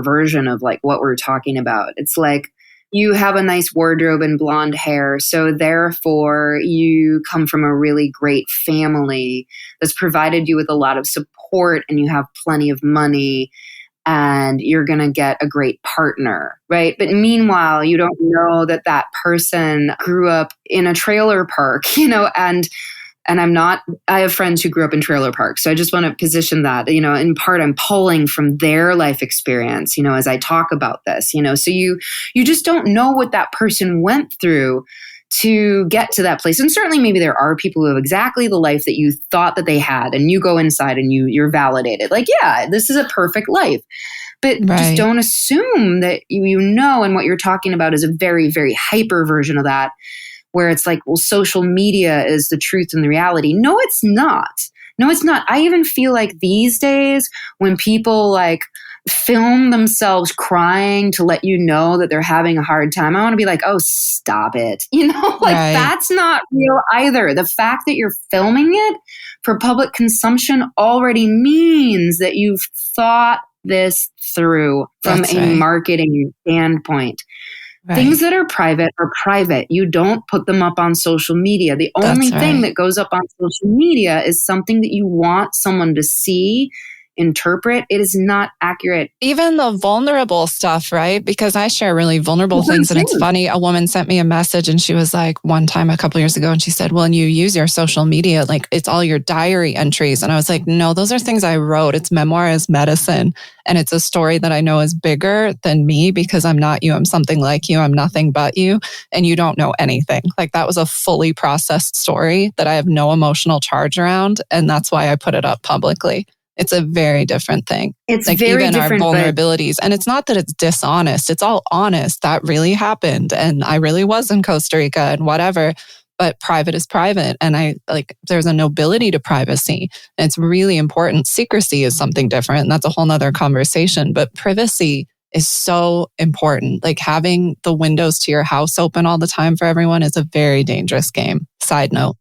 version of like what we're talking about. It's like, you have a nice wardrobe and blonde hair, so therefore you come from a really great family that's provided you with a lot of support, and you have plenty of money, and you're going to get a great partner, right? But meanwhile, you don't know that that person grew up in a trailer park, and I have friends who grew up in trailer parks. So I just want to position that, in part I'm pulling from their life experience, as I talk about this, so you just don't know what that person went through to get to that place. And certainly maybe there are people who have exactly the life that you thought that they had, and you go inside and you're validated. Like, yeah, this is a perfect life. But just don't assume that and what you're talking about is a very, very hyper version of that, where it's like, well, social media is the truth and the reality. No, it's not. No, it's not. I even feel like these days when people like film themselves crying to let you know that they're having a hard time, I want to be like, oh, stop it. That's not real either. The fact that you're filming it for public consumption already means that you've thought this through from a marketing standpoint. Right. Things that are private. You don't put them up on social media. The only thing that goes up on social media is something that you want someone to see, interpret. It is not accurate. Even the vulnerable stuff, right? Because I share really vulnerable things. And it's funny, a woman sent me a message and she was like, one time a couple years ago, and she said, well, and you use your social media, like it's all your diary entries. And I was like, no, those are things I wrote. It's memoir as medicine. And it's a story that I know is bigger than me because I'm not you. I'm something like you. I'm nothing but you. And you don't know anything. Like that was a fully processed story that I have no emotional charge around. And that's why I put it up publicly. It's a very different thing. It's like very even different, our vulnerabilities. And it's not that it's dishonest. It's all honest. That really happened. And I really was in Costa Rica and whatever. But private is private. And there's a nobility to privacy. And it's really important. Secrecy is something different. And that's a whole nother conversation. But privacy is so important. Like having the windows to your house open all the time for everyone is a very dangerous game. Side note.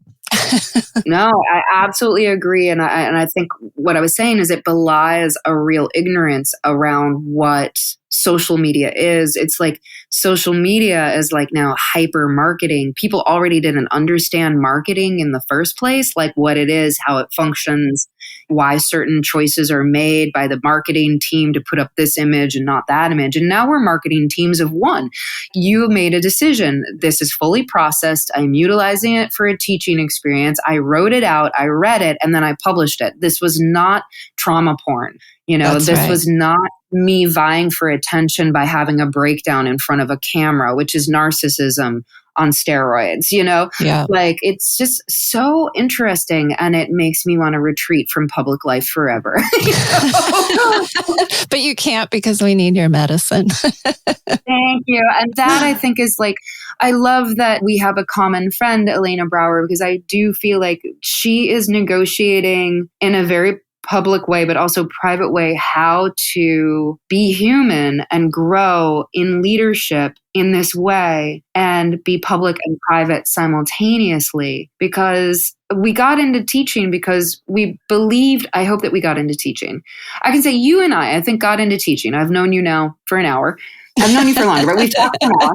No, I absolutely agree. And I think what I was saying is it belies a real ignorance around what social media is. It's like social media is like now hyper marketing. People already didn't understand marketing in the first place, like what it is, how it functions, why certain choices are made by the marketing team to put up this image and not that image. And now we're marketing teams of one. You made a decision. This is fully processed. I'm utilizing it for a teaching experience. I wrote it out. I read it, and then I published it. This was not trauma porn. This was not me vying for attention by having a breakdown in front of a camera, which is narcissism on steroids, Yeah. Like it's just so interesting, and it makes me want to retreat from public life forever. But you can't because we need your medicine. Thank you. And that I think is like, I love that we have a common friend, Elena Brower, because I do feel like she is negotiating in a very public way, but also private way, how to be human and grow in leadership in this way and be public and private simultaneously. Because we got into teaching because we believed, I hope that we got into teaching. I can say you and I think got into teaching. I've known you now for an hour. I've known you for longer, but we've talked a lot.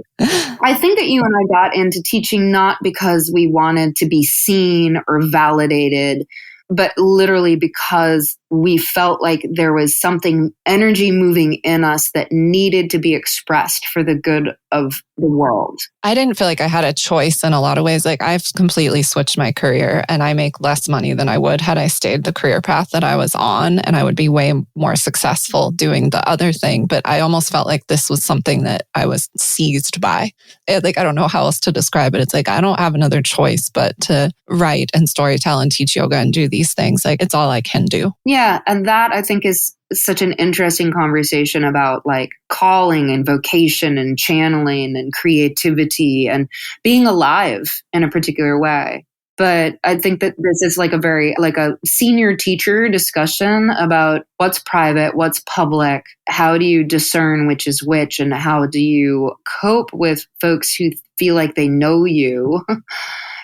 I think that you and I got into teaching not because we wanted to be seen or validated, but literally because we felt like there was something, energy moving in us that needed to be expressed for the good of the world. I didn't feel like I had a choice in a lot of ways. Like I've completely switched my career and I make less money than I would had I stayed the career path that I was on, and I would be way more successful doing the other thing. But I almost felt like this was something that I was seized by. I don't know how else to describe it. It's like, I don't have another choice but to write and storytell and teach yoga and do these things. Like it's all I can do. Yeah. And that I think is such an interesting conversation about like calling and vocation and channeling and creativity and being alive in a particular way. But I think that this is like a senior teacher discussion about what's private, what's public, how do you discern which is which, and how do you cope with folks who feel like they know you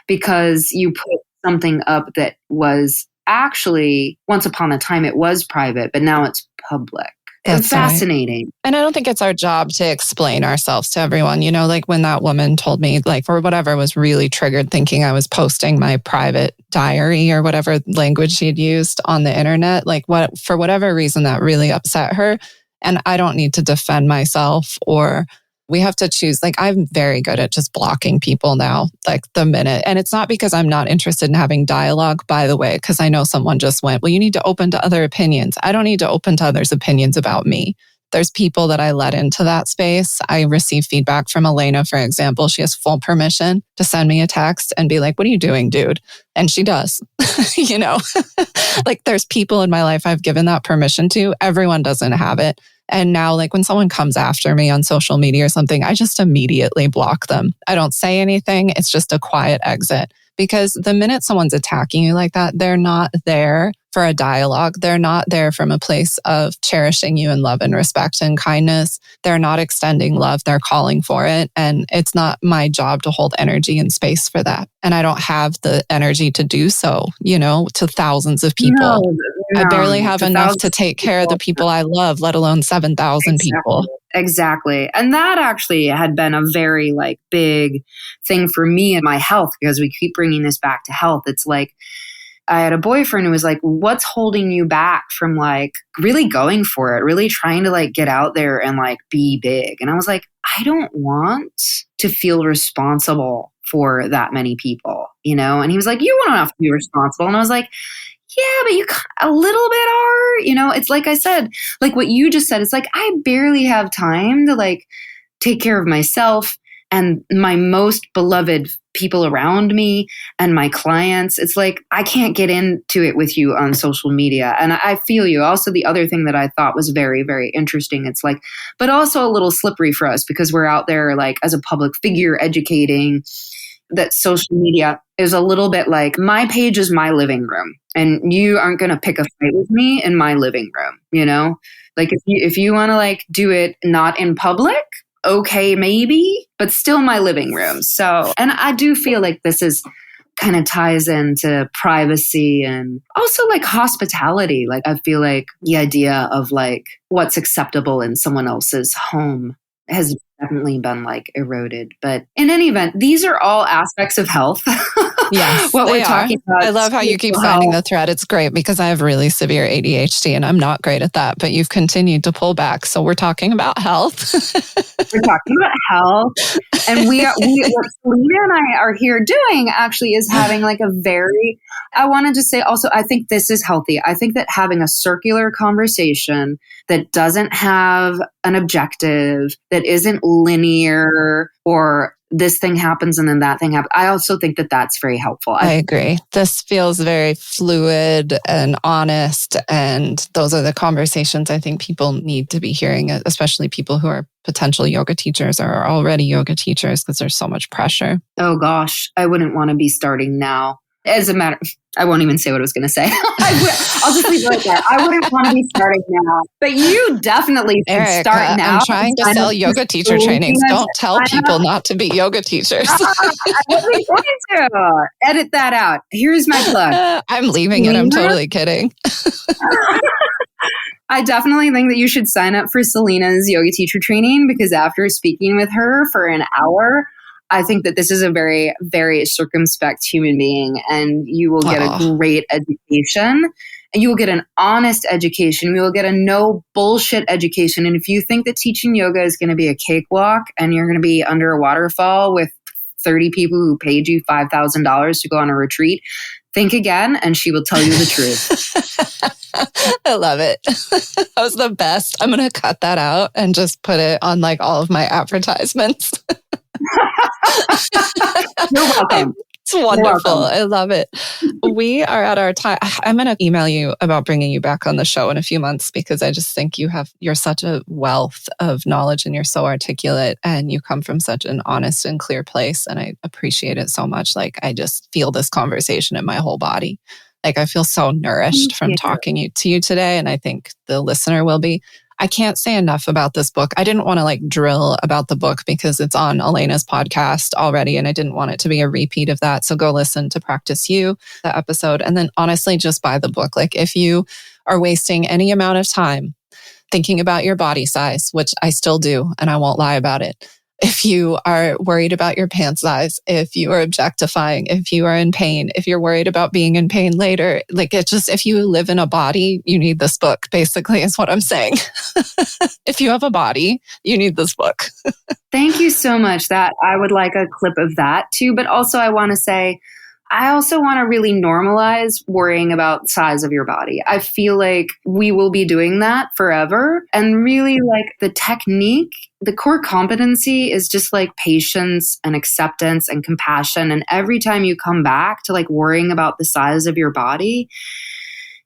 because you put something up that was actually, once upon a time, it was private, but now it's public. It's fascinating. Right. And I don't think it's our job to explain ourselves to everyone. You know, like when that woman told me, like, for whatever, was really triggered thinking I was posting my private diary or whatever language she had used on the internet, like for whatever reason that really upset her. And I don't need to defend myself, or we have to choose. Like, I'm very good at just blocking people now, like the minute. And it's not because I'm not interested in having dialogue, by the way, because I know someone just went, well, you need to open to other opinions. I don't need to open to others' opinions about me. There's people that I let into that space. I receive feedback from Elena, for example. She has full permission to send me a text and be like, what are you doing, dude? And she does, you know, like there's people in my life I've given that permission to. Everyone doesn't have it. And now, like when someone comes after me on social media or something, I just immediately block them. I don't say anything. It's just a quiet exit. Because the minute someone's attacking you like that, they're not there for a dialogue. They're not there from a place of cherishing you in love and respect and kindness. They're not extending love. They're calling for it. And it's not my job to hold energy and space for that. And I don't have the energy to do so, you know, to thousands of people. No, I barely have enough to take care of the people I love, let alone 7,000 people. Exactly. And that actually had been a very like big thing for me in my health, because we keep bringing this back to health. It's like, I had a boyfriend who was like, what's holding you back from like really going for it, really trying to like get out there and like be big? And I was like, I don't want to feel responsible for that many people, you know? And he was like, you don't have to be responsible. And I was like, yeah, but you a little bit are, you know, it's like I said, like what you just said, it's like, I barely have time to like take care of myself and my most beloved people around me and my clients. It's like, I can't get into it with you on social media. And I feel you. Also, the other thing that I thought was very, very interesting, it's like, but also a little slippery for us because we're out there like as a public figure educating, that social media is a little bit like, my page is my living room and you aren't going to pick a fight with me in my living room, you know? Like if you want to like do it not in public, okay, maybe, but still my living room. So, and I do feel like this is kind of ties into privacy and also like hospitality. Like I feel like the idea of like what's acceptable in someone else's home has definitely been like eroded. But in any event, these are all aspects of health. Yes, what we're talking about. I love how you keep finding the thread. It's great because I have really severe ADHD and I'm not great at that, but you've continued to pull back. So we're talking about health. We're talking about health. And what Selena and I are here doing actually is having like a very, I wanted to say also, I think this is healthy. I think that having a circular conversation that doesn't have an objective, that isn't linear or this thing happens and then that thing happens. I also think that that's very helpful. I agree. This feels very fluid and honest. And those are the conversations I think people need to be hearing, especially people who are potential yoga teachers or are already yoga teachers, because there's so much pressure. Oh gosh, I wouldn't want to be starting now. As a matter, I won't even say what I was going to say. I'll just leave it like that. I wouldn't want to be starting now, but you definitely should start now. I'm trying to sell yoga teacher trainings. Don't tell people not to be yoga teachers. I wasn't going to. Edit that out. Here's my plug. I'm leaving it. I'm totally kidding. I definitely think that you should sign up for Selena's yoga teacher training, because after speaking with her for an hour, I think that this is a very, very circumspect human being, and you will get a great education, and you will get an honest education. You will get a no bullshit education. And if you think that teaching yoga is going to be a cakewalk and you're going to be under a waterfall with 30 people who paid you $5,000 to go on a retreat, think again, and she will tell you the truth. I love it. That was the best. I'm going to cut that out and just put it on like all of my advertisements. You're welcome. It's wonderful. I love it. We are at our time. I'm going to email you about bringing you back on the show in a few months because I just think you're such a wealth of knowledge and you're so articulate and you come from such an honest and clear place. And I appreciate it so much. Like I just feel this conversation in my whole body. Like I feel so nourished from talking to you today. And I think the listener will be. I can't say enough about this book. I didn't want to like drill about the book because it's on Elena's podcast already and I didn't want it to be a repeat of that. So go listen to Practice You, the episode, and then honestly just buy the book. Like if you are wasting any amount of time thinking about your body size, which I still do and I won't lie about it. If you are worried about your pant size, if you are objectifying, if you are in pain, if you're worried about being in pain later, like it's just, if you live in a body, you need this book, basically is what I'm saying. If you have a body, you need this book. Thank you so much. That I would like a clip of that too. But also I want to say, I also want to really normalize worrying about the size of your body. I feel like we will be doing that forever. And really like the technique, the core competency is just like patience and acceptance and compassion. And every time you come back to like worrying about the size of your body,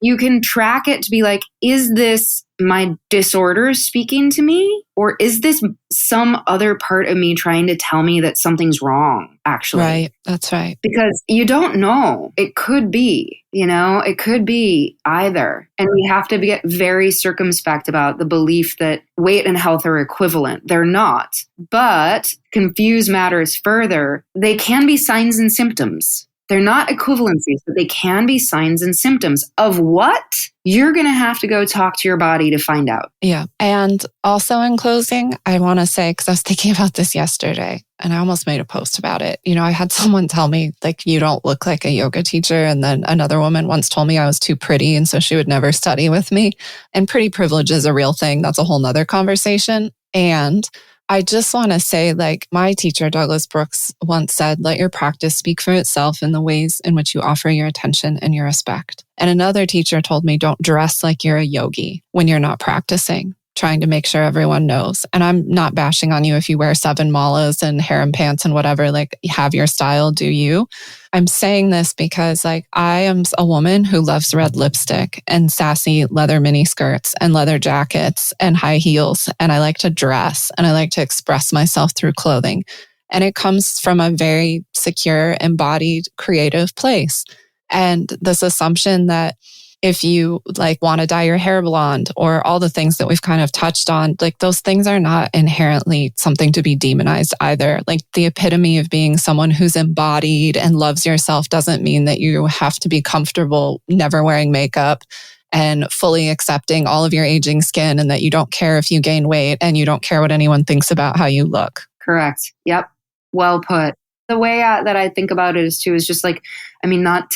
you can track it to be like, is this my disorder speaking to me? Or is this some other part of me trying to tell me that something's wrong, actually? Right. That's right. Because you don't know. It could be, it could be either. And we have to get very circumspect about the belief that weight and health are equivalent. They're not. But confuse matters further. They can be signs and symptoms. They're not equivalencies, but they can be signs and symptoms of what? You're going to have to go talk to your body to find out. Yeah. And also in closing, I want to say, because I was thinking about this yesterday and I almost made a post about it. I had someone tell me, like, you don't look like a yoga teacher. And then another woman once told me I was too pretty. And so she would never study with me. And pretty privilege is a real thing. That's a whole nother conversation. And I just want to say, like my teacher, Douglas Brooks, once said, let your practice speak for itself in the ways in which you offer your attention and your respect. And another teacher told me, don't dress like you're a yogi when you're not practicing, trying to make sure everyone knows. And I'm not bashing on you if you wear 7 malas and harem pants and whatever, like have your style, do you? I'm saying this because like I am a woman who loves red lipstick and sassy leather mini skirts and leather jackets and high heels. And I like to dress and I like to express myself through clothing. And it comes from a very secure, embodied, creative place. And this assumption that if you like want to dye your hair blonde or all the things that we've kind of touched on, like those things are not inherently something to be demonized either. Like the epitome of being someone who's embodied and loves yourself doesn't mean that you have to be comfortable never wearing makeup and fully accepting all of your aging skin and that you don't care if you gain weight and you don't care what anyone thinks about how you look. Correct. Yep. Well put. The way that I think about it is just like, not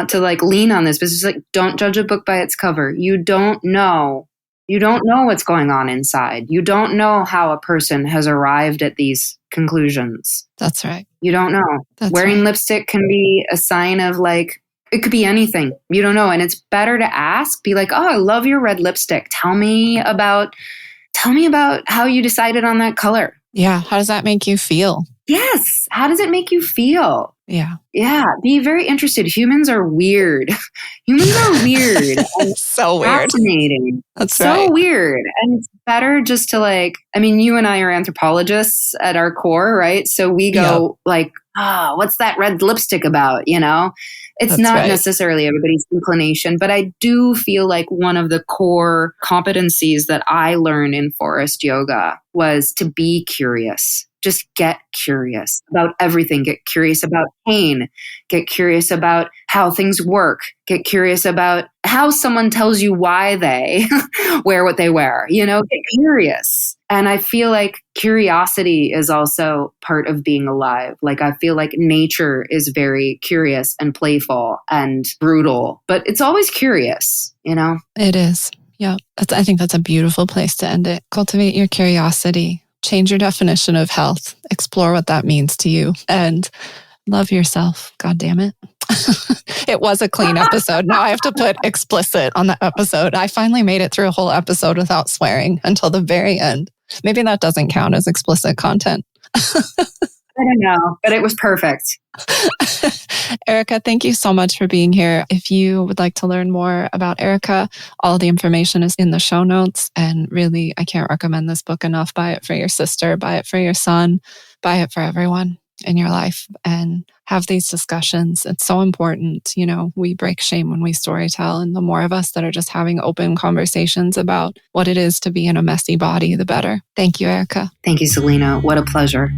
to like lean on this, but it's just like, don't judge a book by its cover. You don't know what's going on inside. You don't know how a person has arrived at these conclusions. That's right. You don't know. Wearing lipstick can be a sign of like, it could be anything. You don't know. And it's better to ask, be like, oh, I love your red lipstick. Tell me about how you decided on that color. Yeah. How does that make you feel? Yes. How does it make you feel? Yeah. Yeah. Be very interested. Humans are weird. And so weird. Fascinating. That's so right. weird. And it's better just to like, you and I are anthropologists at our core, right? So we go like, what's that red lipstick about? It's That's not right. necessarily everybody's inclination, but I do feel like one of the core competencies that I learned in Forrest Yoga was to be curious. Just get curious about everything. Get curious about pain. Get curious about how things work. Get curious about how someone tells you why they wear what they wear. Get curious. And I feel like curiosity is also part of being alive. Like I feel like nature is very curious and playful and brutal, but it's always curious, It is. Yeah. I think that's a beautiful place to end it. Cultivate your curiosity. Change your definition of health. Explore what that means to you and love yourself. God damn it. It was a clean episode. Now I have to put explicit on the episode. I finally made it through a whole episode without swearing until the very end. Maybe that doesn't count as explicit content. I don't know, but it was perfect. Erica, thank you so much for being here. If you would like to learn more about Erica, all the information is in the show notes. And really, I can't recommend this book enough. Buy it for your sister, buy it for your son, buy it for everyone in your life, and have these discussions. It's so important. We break shame when we storytell, and the more of us that are just having open conversations about what it is to be in a messy body, the better. Thank you, Erica. Thank you, Selena. What a pleasure.